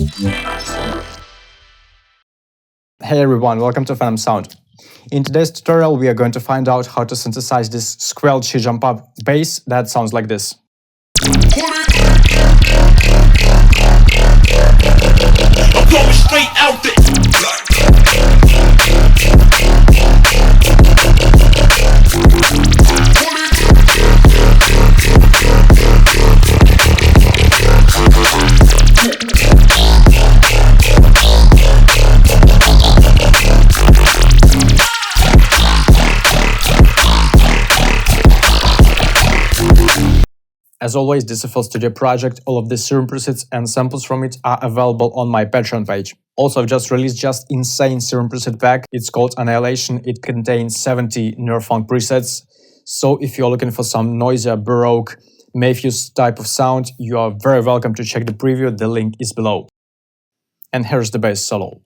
Hey everyone, welcome to PHENOMSOUND. In today's tutorial, we are going to find out how to synthesize this squelchy jump up bass that sounds like this. I'm coming straight out the As always, this is a FL Studio project. All of the Serum presets and samples from it are available on my Patreon page. Also, I've just released just insane Serum preset pack. It's called Annihilation. It contains 70 neurofunk presets. So if you're looking for some noisier, baroque, Mayfuse type of sound, you are very welcome to check the preview. The link is below. And here's the bass solo.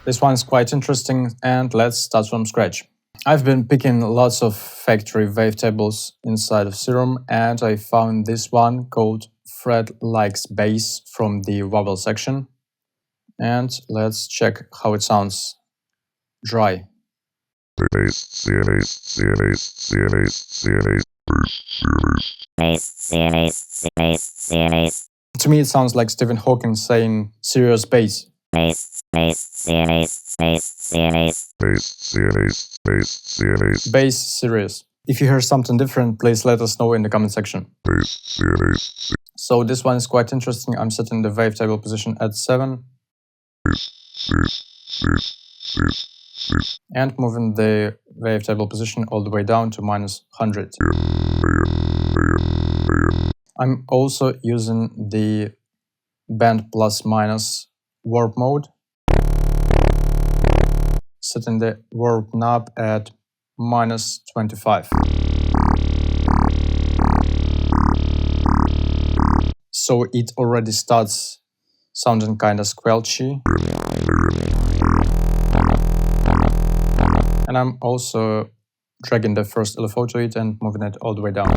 This one is quite interesting, and let's start from scratch. I've been picking lots of factory wavetables inside of Serum, and I found this one called Fred Likes Bass from the Wobble section. And let's check how it sounds dry. To me it sounds like Stephen Hawking saying serious bass. Bass serious. If you hear something different, please let us know in the comment section. So this one is quite interesting. I'm setting the wavetable position at 7 and moving the wavetable position all the way down to -100. I'm also using the band plus minus warp mode, setting the warp knob at -25. So it already starts sounding kind of squelchy. And I'm also dragging the first LFO to it and moving it all the way down.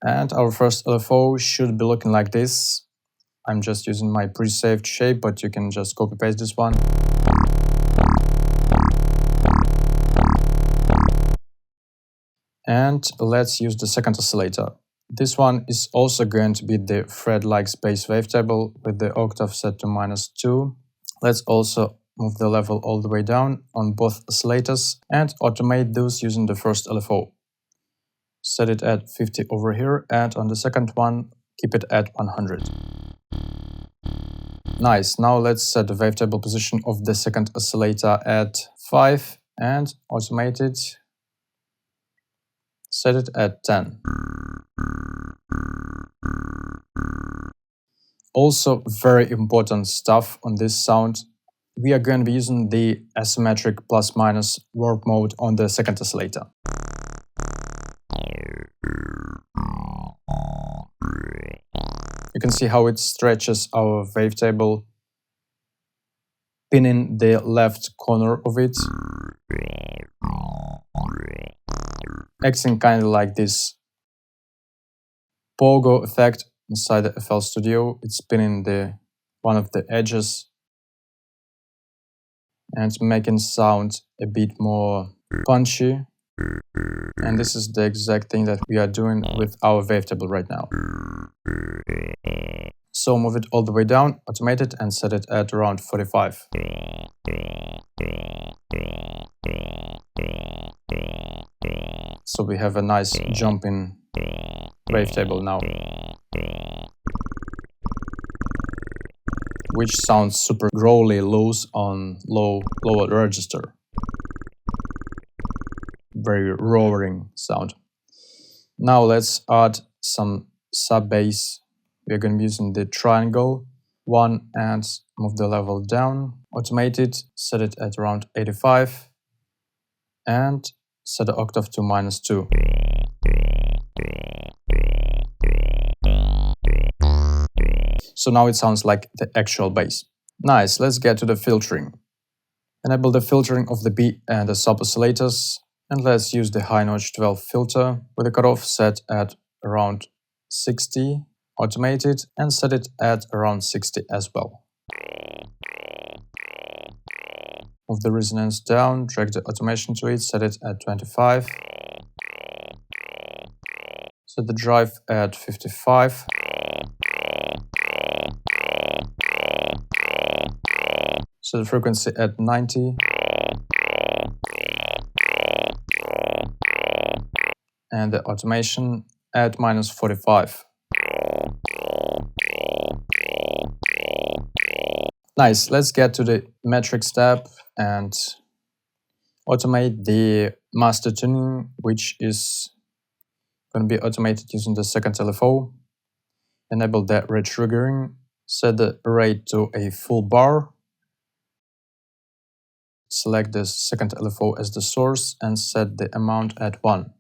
And our first LFO should be looking like this. I'm just using my pre-saved shape, but you can just copy-paste this one. And let's use the second oscillator. This one is also going to be the Fred Likes Bass wavetable with the octave set to -2. Let's also move the level all the way down on both oscillators and automate those using the first LFO. Set it at 50 over here, and on the second one, keep it at 100. Nice, now let's set the wavetable position of the second oscillator at 5 and automate it. Set it at 10. Also, very important stuff on this sound. We are going to be using the asymmetric plus minus warp mode on the second oscillator. You can see how it stretches our wavetable, pinning the left corner of it, acting kind of like this pogo effect inside the FL Studio. It's pinning one of the edges and making sound a bit more punchy. And this is the exact thing that we are doing with our wavetable right now. So move it all the way down, automate it, and set it at around 45. So we have a nice jumping wavetable now, which sounds super growly loose on lower register. Very roaring sound. Now let's add some sub bass. We're going to be using the triangle one and move the level down, automate it, set it at around 85 and set the octave to -2. So now it sounds like the actual bass. Nice, let's get to the filtering. Enable the filtering of the B and the sub oscillators. And let's use the high notch 12 filter with the cutoff set at around 60, automate it and set it at around 60 as well. Move the resonance down, drag the automation to it, set it at 25. Set the drive at 55. Set the frequency at 90. And the automation at -45. Nice, let's get to the metric step and automate the master tuning, which is going to be automated using the second LFO. Enable that retriggering, set the rate to a full bar. Select the second LFO as the source and set the amount at 1.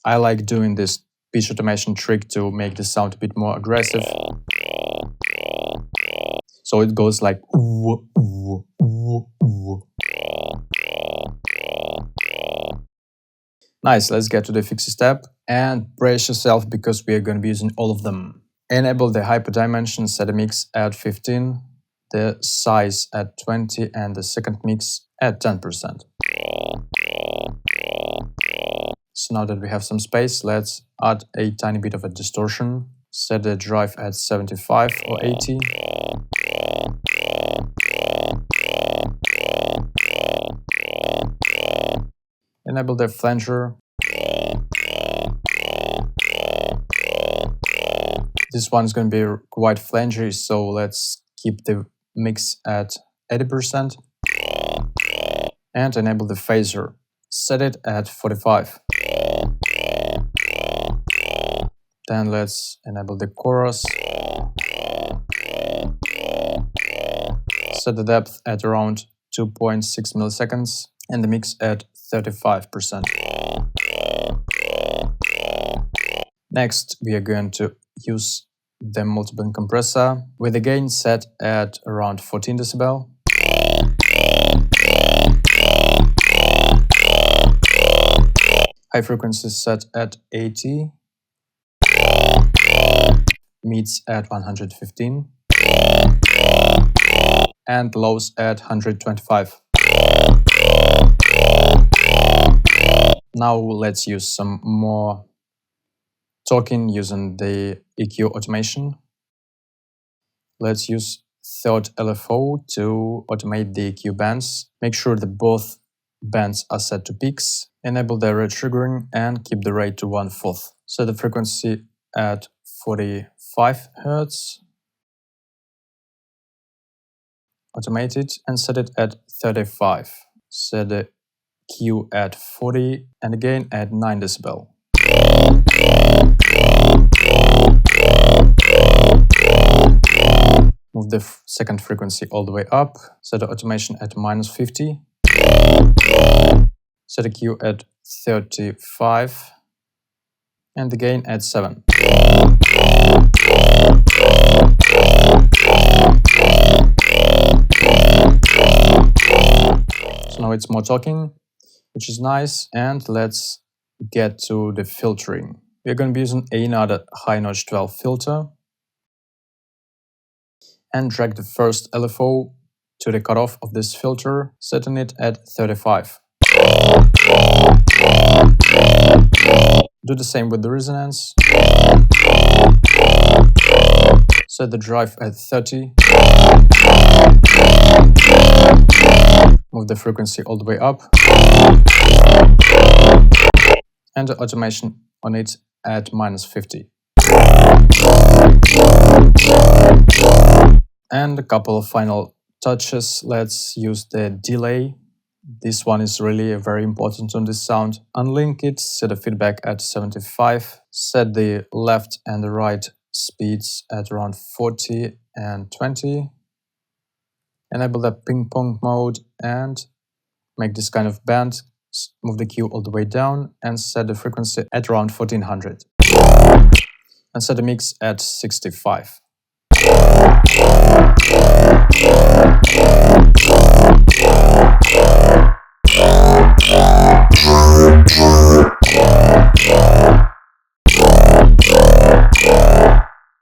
I like doing this pitch automation trick to make the sound a bit more aggressive. So it goes like ooh, ooh, ooh, ooh. Nice, let's get to the fixie step and brace yourself because we are going to be using all of them. Enable the hyperdimension, set a mix at 15, the size at 20 and the second mix at 10%. So now that we have some space, let's add a tiny bit of a distortion. Set the drive at 75 or 80. Enable the flanger. This one is going to be quite flangy, so let's keep the mix at 80%. And enable the phaser. Set it at 45. Then let's enable the chorus. Set the depth at around 2.6 milliseconds and the mix at 35%. Next, we are going to use the multiple compressor with the gain set at around 14 decibel. High frequency set at 80. Mids at 115. And lows at 125. Now let's use some more talking using the EQ automation. Let's use third LFO to automate the EQ bands. Make sure that both bands are set to peaks. Enable the retriggering and keep the rate to 1/4. Set the frequency at 45 Hz. Automate it and set it at 35. Set the Q at 40 and again at 9 decibel. Move the second frequency all the way up. Set the automation at -50. Set the Q at 35 and the gain at 7. So now it's more talking, which is nice. And let's get to the filtering. We're going to be using another high notch 12 filter and drag the first LFO to the cutoff of this filter, setting it at 35. Do the same with the resonance. Set the drive at 30. Move the frequency all the way up. And the automation on it at -50. And a couple of final touches. Let's use the delay. This one is really very important on this sound. Unlink it, set the feedback at 75, set the left and the right speeds at around 40 and 20. Enable the ping pong mode and make this kind of band. Move the Q all the way down and set the frequency at around 1400. And set the mix at 65.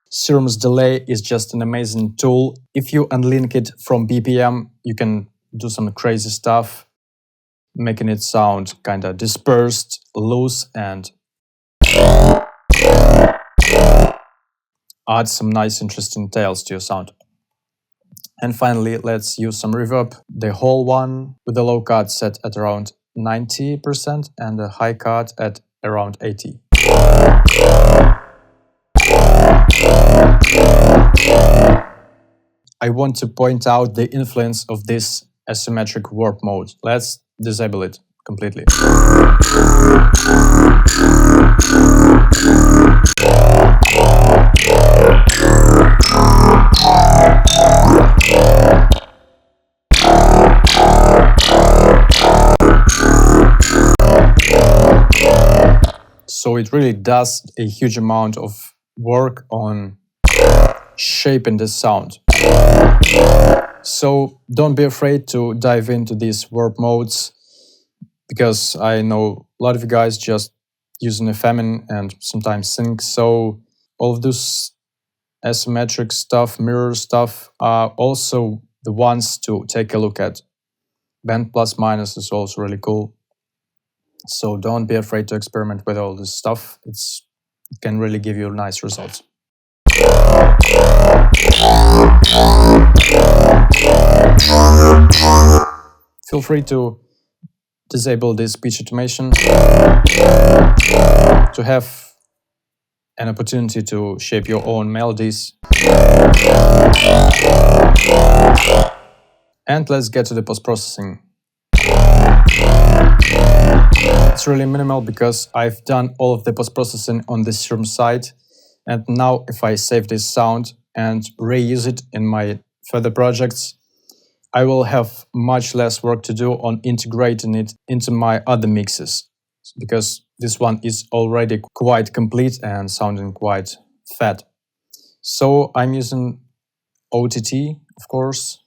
Serum's delay is just an amazing tool. If you unlink it from BPM, you can do some crazy stuff, making it sound kinda dispersed, loose, and add some nice interesting tails to your sound. And finally, let's use some reverb. The whole one with the low cut set at around 90% and the high cut at around 80%. I want to point out the influence of this asymmetric warp mode. Let's disable it completely. So it really does a huge amount of work on shaping the sound. So don't be afraid to dive into these warp modes, because I know a lot of you guys just using effemin and sometimes sync. So all of this asymmetric stuff, mirror stuff, are also the ones to take a look at. Band plus minus is also really cool. So don't be afraid to experiment with all this stuff. It can really give you nice results. Feel free to disable this pitch automation to have an opportunity to shape your own melodies. And let's get to the post-processing. It's really minimal because I've done all of the post-processing on the Serum side, and now if I save this sound and reuse it in my further projects, I will have much less work to do on integrating it into my other mixes, because this one is already quite complete and sounding quite fat. So I'm using OTT, of course,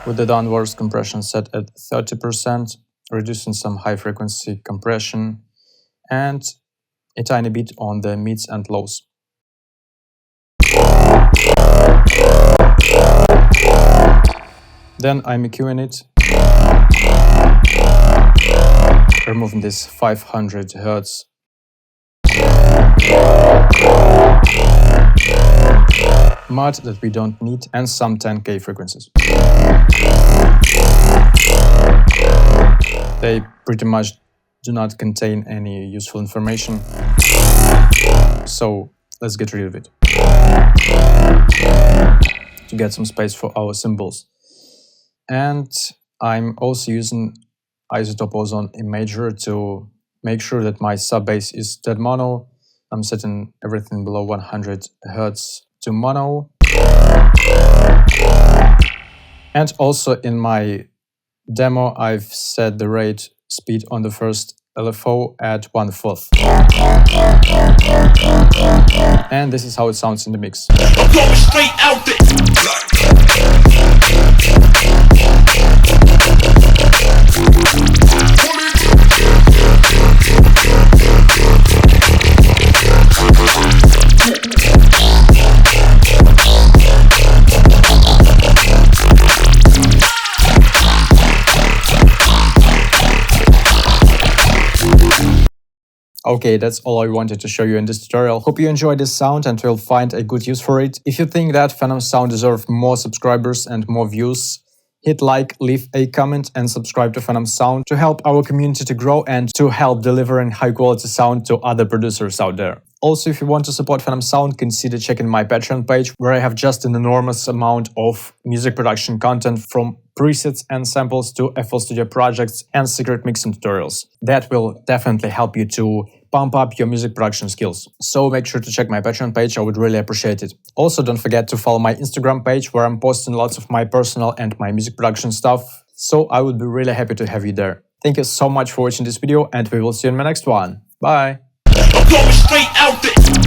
with the downwards compression set at 30%, reducing some high frequency compression, and a tiny bit on the mids and lows. Then I'm EQing it, removing this 500 Hz mod that we don't need, and some 10K frequencies. They pretty much do not contain any useful information, so let's get rid of it to get some space for our symbols. And I'm also using isotope ozone imager to make sure that my sub bass is dead mono. I'm setting everything below 100 Hz to mono. And also in my demo, I've set the rate speed on the first LFO at 1/4. And this is how it sounds in the mix. Going straight out the Okay, that's all I wanted to show you in this tutorial. Hope you enjoyed this sound and will find a good use for it. If you think that PHENOMSOUND deserves more subscribers and more views, hit like, leave a comment and subscribe to PHENOMSOUND to help our community to grow and to help delivering high quality sound to other producers out there. Also, if you want to support PHENOMSOUND, consider checking my Patreon page, where I have just an enormous amount of music production content, from presets and samples to FL Studio projects and secret mixing tutorials. That will definitely help you to pump up your music production skills. So make sure to check my Patreon page, I would really appreciate it. Also, don't forget to follow my Instagram page, where I'm posting lots of my personal and my music production stuff. So I would be really happy to have you there. Thank you so much for watching this video, and we will see you in my next one. Bye! going straight out the